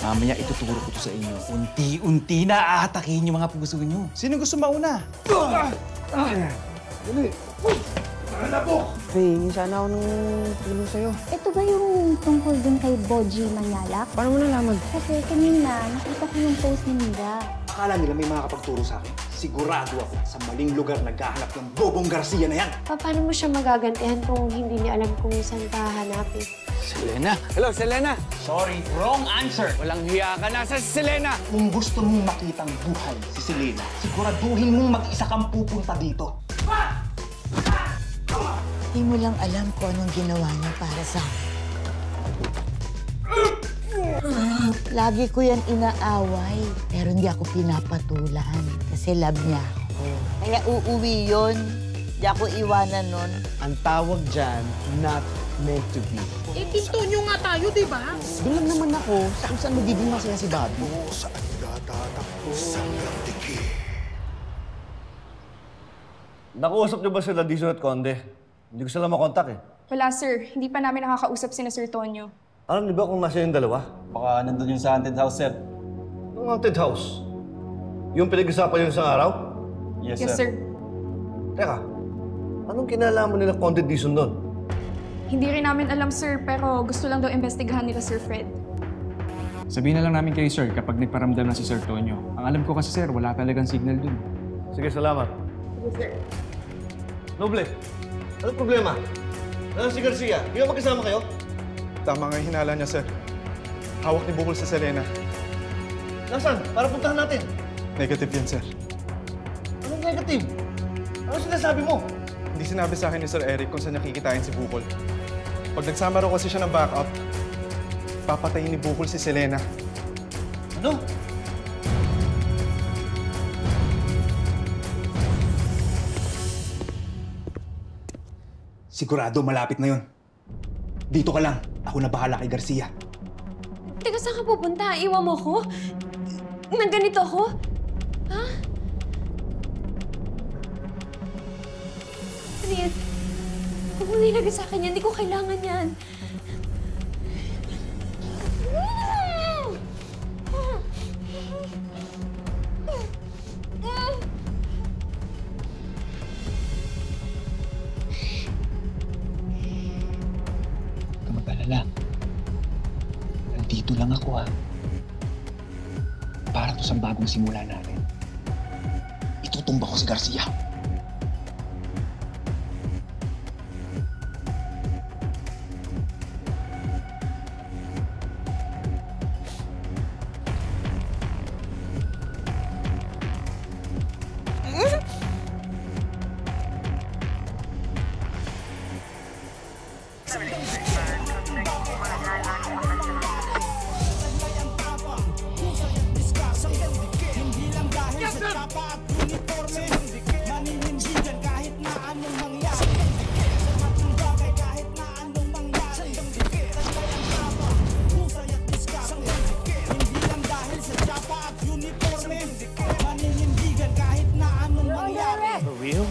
Mamaya ituturo ko to sa inyo. Unti-unti na aatakihin yung mga puso nyo. Sino gusto mauna? Dali. Hanapok! Hingi sana ako ng tulong sa'yo. Ito ba yung tungkol dun kay Boji Manyalak? Paano mo nalaman? Kasi kanina, nakita ko yung post ni Mira. Akala nila may makakapagturo sa akin. Sigurado ako sa maling lugar naghahanap ng Bobong Garcia na yan. Paano mo siya magagantihan kung hindi niya alam kung saan ka hanapin? Selena. Hello, Selena. Sorry, wrong answer. Walang hiya ka. Nasa si Selena. Kung gusto mong makitang buhay si Selena, siguraduhin mong mag-isa kang pupunta dito. Di mo lang alam kung anong ginawa niya para sa akin. Lagi ko yan inaaway, pero hindi ako pinapatulan kasi love niya ako. Kaya uuwi yun. Di ako iwanan nun. Ang tawag dyan, not meant to be. Eh, gusto nyo nga tayo, di ba? Doon lang naman ako sa kung saan magiging masaya si Bobby. Nakuusap niyo ba sila Dizon at Conde? Hindi ko sila makontak eh. Wala, sir. Hindi pa namin nakakausap sina Sir Tonyo. Alam niyo ba kung nasa yung dalawa? Baka nandun yung sa haunted house, sir. Ang haunted house? Yung pinag-usapan yung isang araw? Yes, sir. Teka, anong kinalaman nila Conde Dizon doon? Hindi rin namin alam, sir, pero gusto lang daw investigahan nila Sir Fred. Sabihin na lang namin kay Sir kapag nagparamdam na si Sir Tonyo. Ang alam ko kasi, sir, wala talagang signal dun. Sige, salamat. Yes, sir. Noble, anong problema? Nasaan si Garcia? Di ba magkasama kayo? Tama nga yung hinala niya, sir. Hawak ni Bukol si Selena. Nasaan? Para puntahan natin. Negative yan, sir. Anong negative? Ano sinasabi mo? Hindi sinabi sa akin ni Sir Eric kung saan niya kikitain si Bukol. Pag nagsama raw kasi siya ng backup, papatayin ni Bukol si Selena. Ano? Sigurado malapit na yun. Dito ka lang. Ako na bahala kay Garcia. Teka, saan ka pupunta? Iwan mo ko? Nang ganito ako? Ha? Fred, huwag mo nilagay sa akin yan. Hindi ko kailangan yan. Mag-alala. Nandito lang ako, ha. Para to sa bagong simula natin. Itutumba ko si Garcia.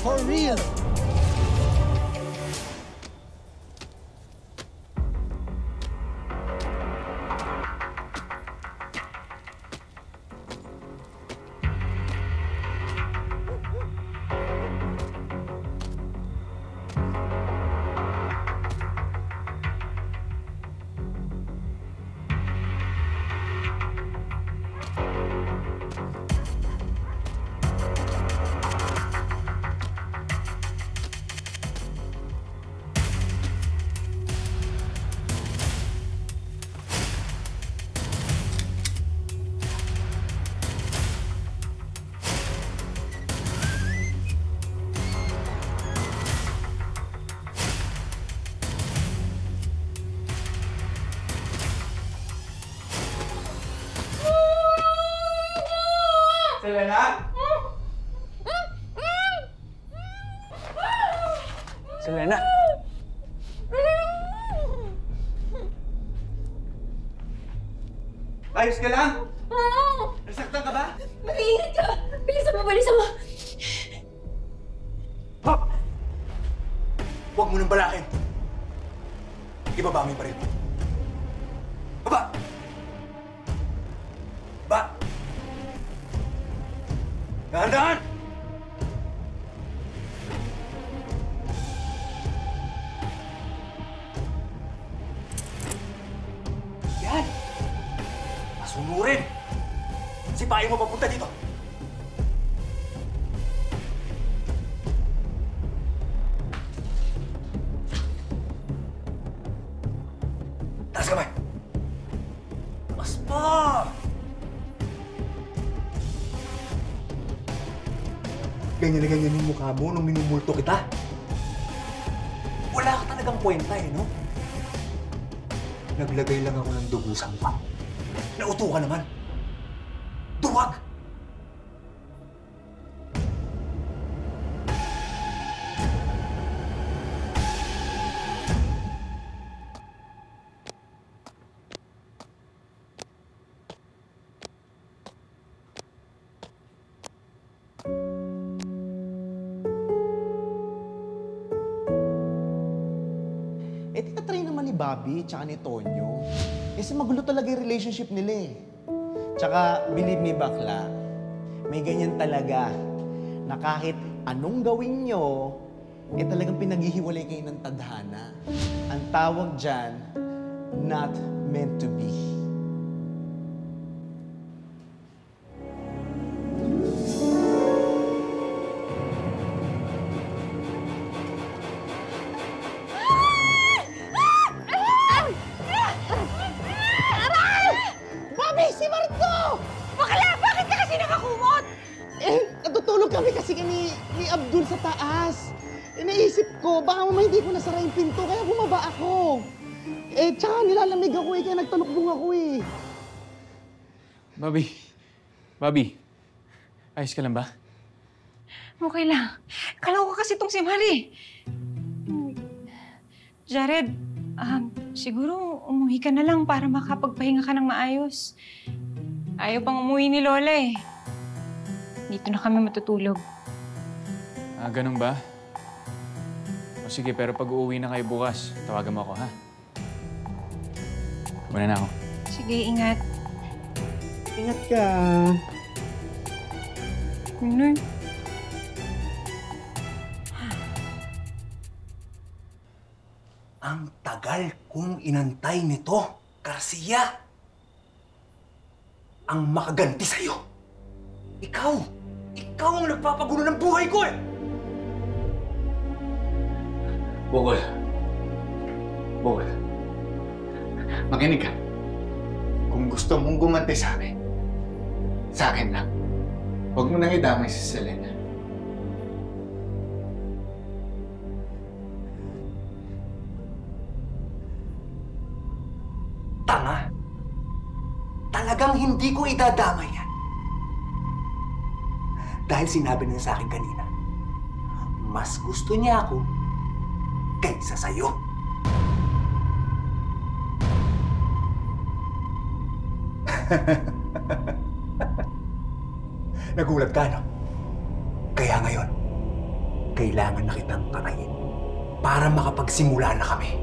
For real. Selena? Selena. Ayos ka lang? Nasaktan ka ba? Mag-iingat ka! Bilisan mo, bilisan mo! Pop! Huwag mo nang balakin. Ibaba mo yung baril. Baba! Pasunurin! Sipain mo papunta dito! Taas kamay! Taas pa! Ganyan na ganyan yung mukha mo nung minumulto kita. Wala ka talagang kwenta eh, no? Naglagay lang ako ng dugo sa mukha. Nauto ka naman. Duwag! Eh, tinatry naman ni Bobby tsaka ni Tonyo. Kasi magulo talaga yung relationship nila eh. Tsaka, believe me bakla, may ganyan talaga na kahit anong gawin nyo, eh talagang pinaghihiwalay kayo ng tadhana. Ang tawag dyan, not meant to be. Bobby, si Marto! Bakla, bakit ka kasi nakakumot? Eh, natutulog kami kasi ni Abdul sa taas. Eh, naisip ko, baka mamaya hindi ko nasara yung pinto, kaya bumaba ako. Eh, tsaka nilalamig ako eh, kaya nagtalukbong ako eh. Bobby, ayos ka lang ba? Okay lang. Kala ko kasi itong si Mari. Jared, siguro umuwi ka na lang para makapagpahinga ka ng maayos. Ayaw pang umuwi ni Lola eh. Dito na kami matutulog. Ganun ba? O sige, pero pag uuwi na kayo bukas, tawagan mo ako, ha? Muna na ako. Sige, ingat. Ingat ka. Ano? Ang tagal kong inantay nito, Garcia. Ang makaganti sa'yo. Ikaw ang nagpapagulo ng buhay ko eh! Bukol. Makinig ka. Kung gusto mong gumanti sa akin lang. Huwag mo nang idamay si Selena. Tanga. Talagang hindi ko idadamay yan. Dahil sinabi niya sa akin kanina, mas gusto niya ako kaysa sa'yo. Nagulat ka, no? Kaya ngayon, kailangan na kitang patayin para makapagsimula na kami.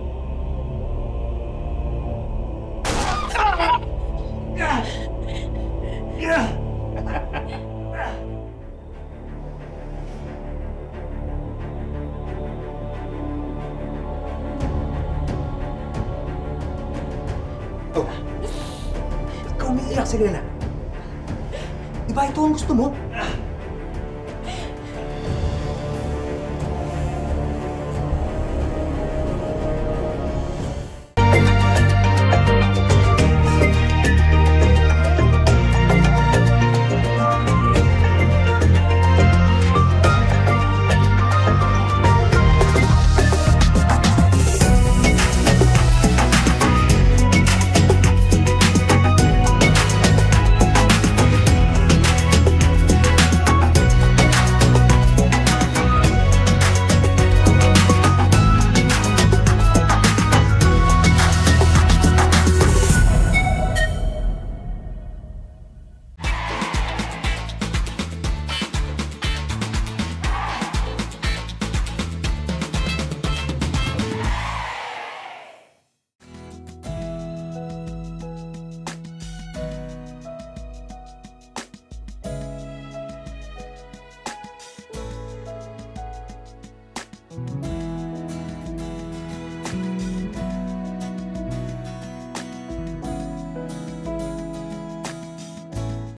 Ito na. Ikaw umiiyak, Selena. Di ba ito ang gusto mo?